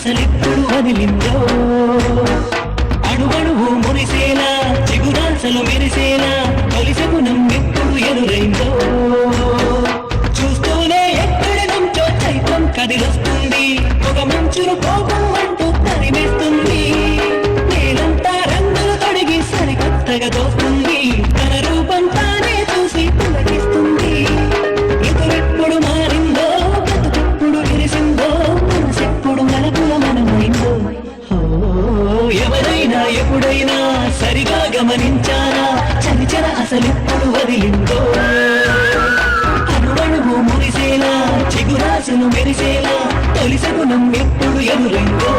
అసలెప్పుడు వదిలిందో అణువణువు మురిసేలా చిగురాసలు మెరిసేలా తొలిసగుణం ఎప్పుడు ఎదురైందో చూస్తూనే ఎక్కడి నుంచో చైత్రం కదిలొస్తుంది ఒక మంచును కోపం అంటూ తరిమేస్తుంది నేలంతా రంగులు తొడిగి సరికొత్తగా దోస్తుంది తన రూపం తానే చూసి పులకిస్తుంది ఎదురెప్పుడు మారిందో బతుకెప్పుడు విరిసిందో మనసెప్పుడు మలపుల మనమైందో ఎవరైనా ఎప్పుడైనా సరిగా గమనించానా చలిచల అసలెప్పుడు వదిలిందో అణువణువు మురిసేలా చిగురాసును మెరిసేలా తొలిసగుణం ఎప్పుడు ఎదురైందో